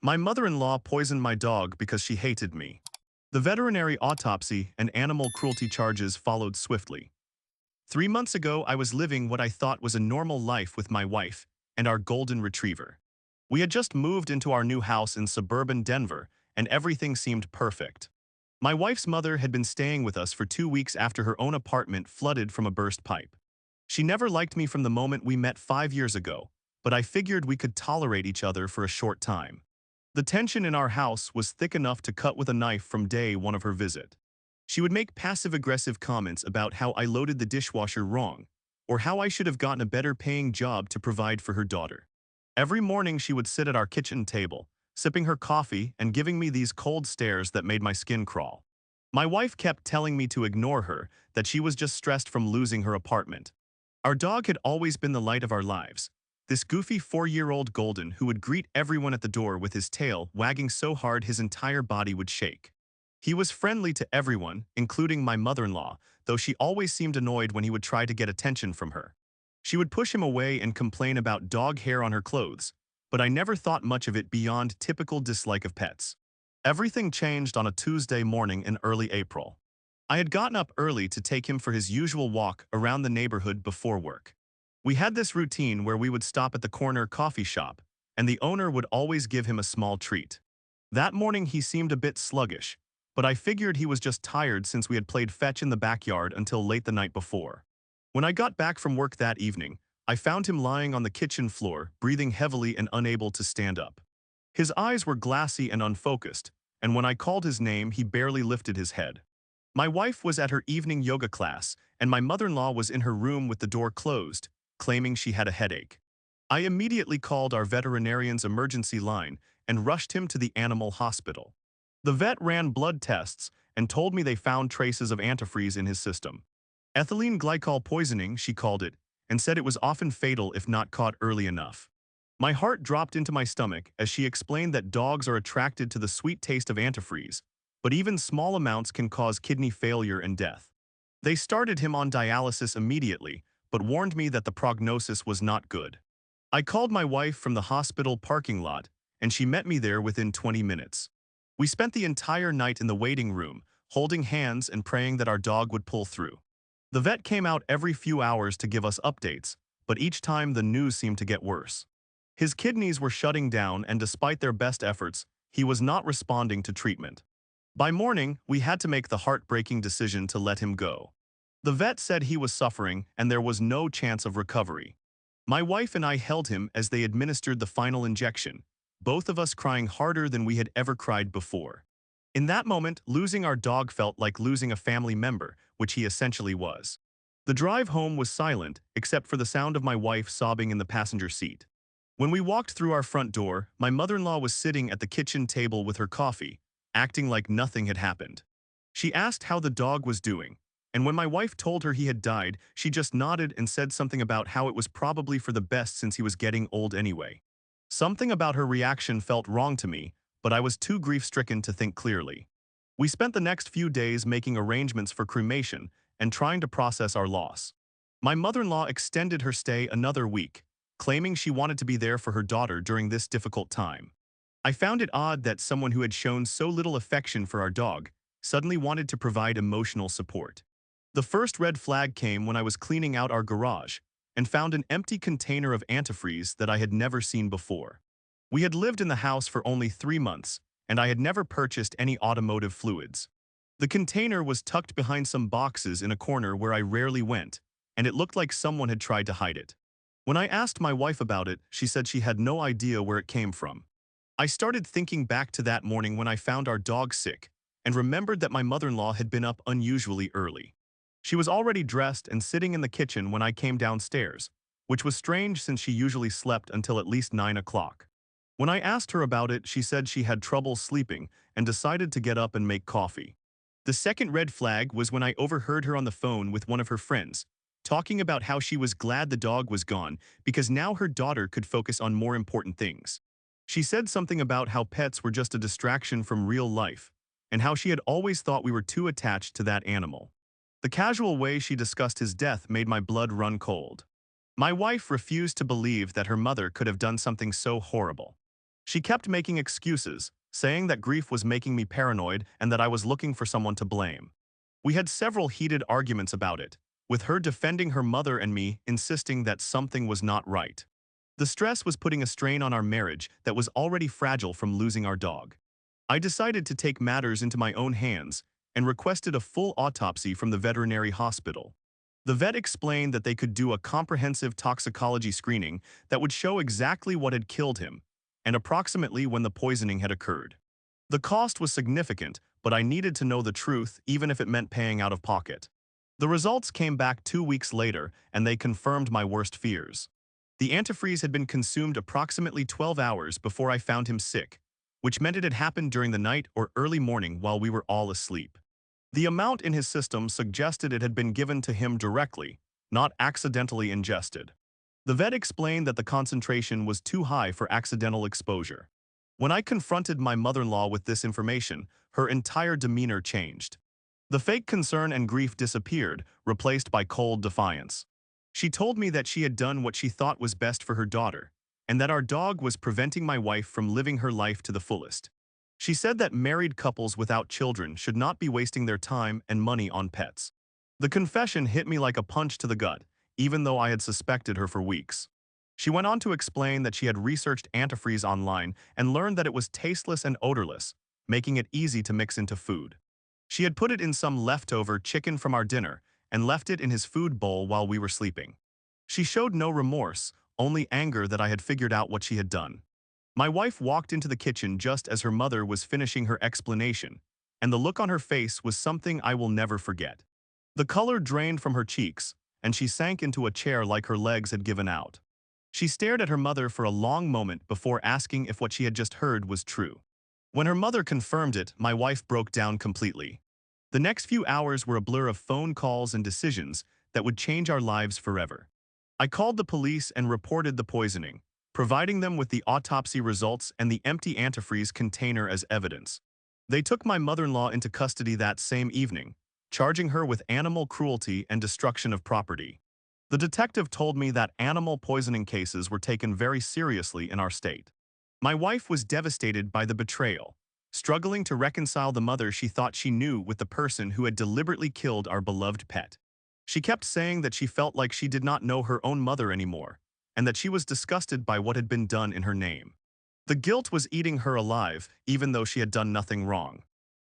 My mother-in-law poisoned my dog because she hated me. The veterinary autopsy and animal cruelty charges followed swiftly. 3 months ago, I was living what I thought was a normal life with my wife and our golden retriever. We had just moved into our new house in suburban Denver, and everything seemed perfect. My wife's mother had been staying with us for 2 weeks after her own apartment flooded from a burst pipe. She never liked me from the moment we met 5 years ago, but I figured we could tolerate each other for a short time. The tension in our house was thick enough to cut with a knife from day one of her visit. She would make passive-aggressive comments about how I loaded the dishwasher wrong, or how I should have gotten a better-paying job to provide for her daughter. Every morning she would sit at our kitchen table, sipping her coffee and giving me these cold stares that made my skin crawl. My wife kept telling me to ignore her, that she was just stressed from losing her apartment. Our dog had always been the light of our lives. This goofy 4-year-old golden who would greet everyone at the door with his tail wagging so hard his entire body would shake. He was friendly to everyone, including my mother-in-law, though she always seemed annoyed when he would try to get attention from her. She would push him away and complain about dog hair on her clothes, but I never thought much of it beyond typical dislike of pets. Everything changed on a Tuesday morning in early April. I had gotten up early to take him for his usual walk around the neighborhood before work. We had this routine where we would stop at the corner coffee shop, and the owner would always give him a small treat. That morning he seemed a bit sluggish, but I figured he was just tired since we had played fetch in the backyard until late the night before. When I got back from work that evening, I found him lying on the kitchen floor, breathing heavily and unable to stand up. His eyes were glassy and unfocused, and when I called his name, he barely lifted his head. My wife was at her evening yoga class, and my mother-in-law was in her room with the door closed, claiming she had a headache. I immediately called our veterinarian's emergency line and rushed him to the animal hospital. The vet ran blood tests and told me they found traces of antifreeze in his system. Ethylene glycol poisoning, she called it, and said it was often fatal if not caught early enough. My heart dropped into my stomach as she explained that dogs are attracted to the sweet taste of antifreeze, but even small amounts can cause kidney failure and death. They started him on dialysis immediately, but warned me that the prognosis was not good. I called my wife from the hospital parking lot, and she met me there within 20 minutes. We spent the entire night in the waiting room, holding hands and praying that our dog would pull through. The vet came out every few hours to give us updates, but each time the news seemed to get worse. His kidneys were shutting down, and despite their best efforts, he was not responding to treatment. By morning, we had to make the heartbreaking decision to let him go. The vet said he was suffering and there was no chance of recovery. My wife and I held him as they administered the final injection, both of us crying harder than we had ever cried before. In that moment, losing our dog felt like losing a family member, which he essentially was. The drive home was silent, except for the sound of my wife sobbing in the passenger seat. When we walked through our front door, my mother-in-law was sitting at the kitchen table with her coffee, acting like nothing had happened. She asked how the dog was doing, and when my wife told her he had died, she just nodded and said something about how it was probably for the best since he was getting old anyway. Something about her reaction felt wrong to me, but I was too grief-stricken to think clearly. We spent the next few days making arrangements for cremation and trying to process our loss. My mother-in-law extended her stay another week, claiming she wanted to be there for her daughter during this difficult time. I found it odd that someone who had shown so little affection for our dog suddenly wanted to provide emotional support. The first red flag came when I was cleaning out our garage and found an empty container of antifreeze that I had never seen before. We had lived in the house for only 3 months, and I had never purchased any automotive fluids. The container was tucked behind some boxes in a corner where I rarely went, and it looked like someone had tried to hide it. When I asked my wife about it, she said she had no idea where it came from. I started thinking back to that morning when I found our dog sick, and remembered that my mother-in-law had been up unusually early. She was already dressed and sitting in the kitchen when I came downstairs, which was strange since she usually slept until at least 9 o'clock. When I asked her about it, she said she had trouble sleeping and decided to get up and make coffee. The second red flag was when I overheard her on the phone with one of her friends, talking about how she was glad the dog was gone because now her daughter could focus on more important things. She said something about how pets were just a distraction from real life, and how she had always thought we were too attached to that animal. The casual way she discussed his death made my blood run cold. My wife refused to believe that her mother could have done something so horrible. She kept making excuses, saying that grief was making me paranoid and that I was looking for someone to blame. We had several heated arguments about it, with her defending her mother and me insisting that something was not right. The stress was putting a strain on our marriage that was already fragile from losing our dog. I decided to take matters into my own hands and requested a full autopsy from the veterinary hospital. The vet explained that they could do a comprehensive toxicology screening that would show exactly what had killed him and approximately when the poisoning had occurred. The cost was significant, but I needed to know the truth even if it meant paying out of pocket. The results came back 2 weeks later, and they confirmed my worst fears. The antifreeze had been consumed approximately 12 hours before I found him sick, which meant it had happened during the night or early morning while we were all asleep. The amount in his system suggested it had been given to him directly, not accidentally ingested. The vet explained that the concentration was too high for accidental exposure. When I confronted my mother-in-law with this information, her entire demeanor changed. The fake concern and grief disappeared, replaced by cold defiance. She told me that she had done what she thought was best for her daughter, and that our dog was preventing my wife from living her life to the fullest. She said that married couples without children should not be wasting their time and money on pets. The confession hit me like a punch to the gut, even though I had suspected her for weeks. She went on to explain that she had researched antifreeze online and learned that it was tasteless and odorless, making it easy to mix into food. She had put it in some leftover chicken from our dinner and left it in his food bowl while we were sleeping. She showed no remorse, only anger that I had figured out what she had done. My wife walked into the kitchen just as her mother was finishing her explanation, and the look on her face was something I will never forget. The color drained from her cheeks, and she sank into a chair like her legs had given out. She stared at her mother for a long moment before asking if what she had just heard was true. When her mother confirmed it, my wife broke down completely. The next few hours were a blur of phone calls and decisions that would change our lives forever. I called the police and reported the poisoning, providing them with the autopsy results and the empty antifreeze container as evidence. They took my mother-in-law into custody that same evening, charging her with animal cruelty and destruction of property. The detective told me that animal poisoning cases were taken very seriously in our state. My wife was devastated by the betrayal, struggling to reconcile the mother she thought she knew with the person who had deliberately killed our beloved pet. She kept saying that she felt like she did not know her own mother anymore, and that she was disgusted by what had been done in her name. The guilt was eating her alive, even though she had done nothing wrong.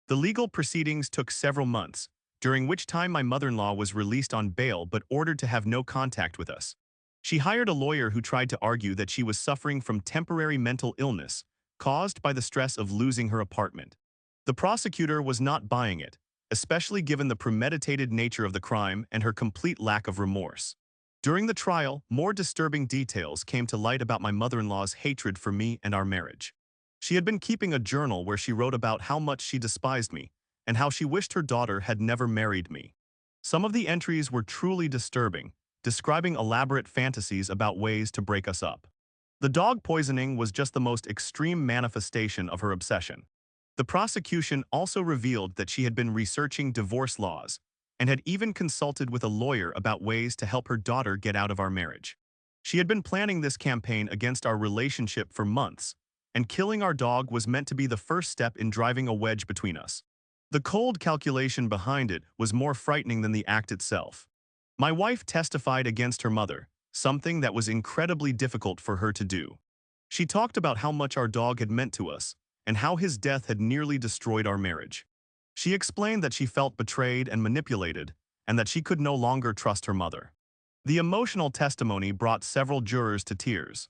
The legal proceedings took several months, during which time my mother-in-law was released on bail but ordered to have no contact with us. She hired a lawyer who tried to argue that she was suffering from temporary mental illness caused by the stress of losing her apartment. The prosecutor was not buying it, especially given the premeditated nature of the crime and her complete lack of remorse. During the trial, more disturbing details came to light about my mother-in-law's hatred for me and our marriage. She had been keeping a journal where she wrote about how much she despised me and how she wished her daughter had never married me. Some of the entries were truly disturbing, describing elaborate fantasies about ways to break us up. The dog poisoning was just the most extreme manifestation of her obsession. The prosecution also revealed that she had been researching divorce laws and had even consulted with a lawyer about ways to help her daughter get out of our marriage. She had been planning this campaign against our relationship for months, and killing our dog was meant to be the first step in driving a wedge between us. The cold calculation behind it was more frightening than the act itself. My wife testified against her mother, something that was incredibly difficult for her to do. She talked about how much our dog had meant to us, and how his death had nearly destroyed our marriage. She explained that she felt betrayed and manipulated, and that she could no longer trust her mother. The emotional testimony brought several jurors to tears.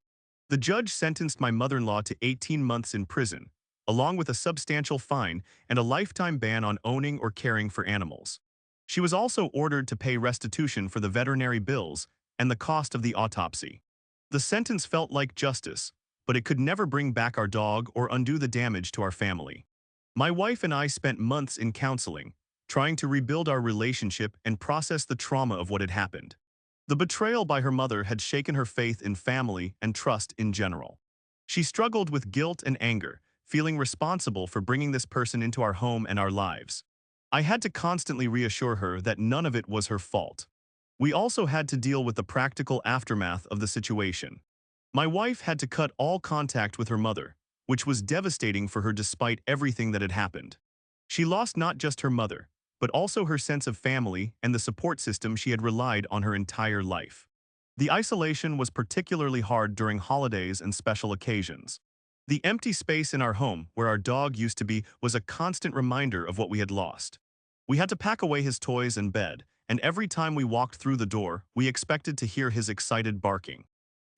The judge sentenced my mother-in-law to 18 months in prison, along with a substantial fine and a lifetime ban on owning or caring for animals. She was also ordered to pay restitution for the veterinary bills and the cost of the autopsy. The sentence felt like justice, but it could never bring back our dog or undo the damage to our family. My wife and I spent months in counseling, trying to rebuild our relationship and process the trauma of what had happened. The betrayal by her mother had shaken her faith in family and trust in general. She struggled with guilt and anger, feeling responsible for bringing this person into our home and our lives. I had to constantly reassure her that none of it was her fault. We also had to deal with the practical aftermath of the situation. My wife had to cut all contact with her mother, which was devastating for her despite everything that had happened. She lost not just her mother, but also her sense of family and the support system she had relied on her entire life. The isolation was particularly hard during holidays and special occasions. The empty space in our home, where our dog used to be, was a constant reminder of what we had lost. We had to pack away his toys and bed, and every time we walked through the door, we expected to hear his excited barking.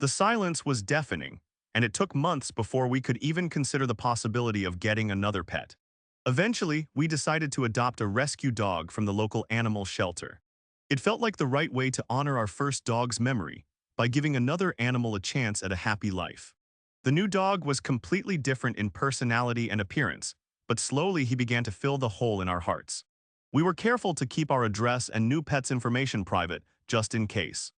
The silence was deafening, and it took months before we could even consider the possibility of getting another pet. Eventually, we decided to adopt a rescue dog from the local animal shelter. It felt like the right way to honor our first dog's memory by giving another animal a chance at a happy life. The new dog was completely different in personality and appearance, but slowly he began to fill the hole in our hearts. We were careful to keep our address and new pet's information private, just in case.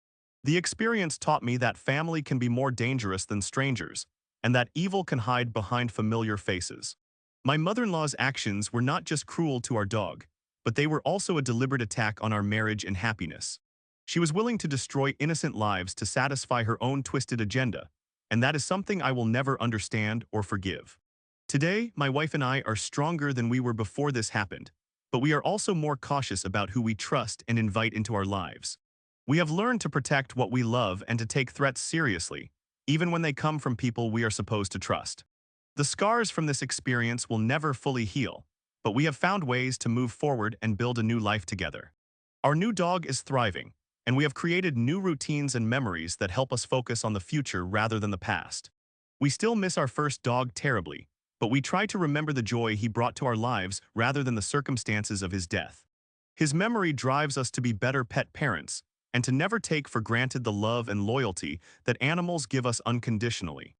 The experience taught me that family can be more dangerous than strangers, and that evil can hide behind familiar faces. My mother-in-law's actions were not just cruel to our dog, but they were also a deliberate attack on our marriage and happiness. She was willing to destroy innocent lives to satisfy her own twisted agenda, and that is something I will never understand or forgive. Today, my wife and I are stronger than we were before this happened, but we are also more cautious about who we trust and invite into our lives. We have learned to protect what we love and to take threats seriously, even when they come from people we are supposed to trust. The scars from this experience will never fully heal, but we have found ways to move forward and build a new life together. Our new dog is thriving, and we have created new routines and memories that help us focus on the future rather than the past. We still miss our first dog terribly, but we try to remember the joy he brought to our lives rather than the circumstances of his death. His memory drives us to be better pet parents and to never take for granted the love and loyalty that animals give us unconditionally.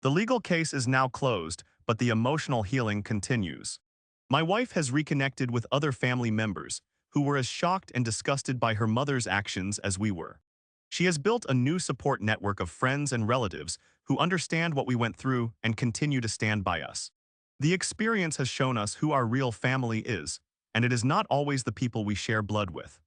The legal case is now closed, but the emotional healing continues. My wife has reconnected with other family members who were as shocked and disgusted by her mother's actions as we were. She has built a new support network of friends and relatives who understand what we went through and continue to stand by us. The experience has shown us who our real family is, and it is not always the people we share blood with.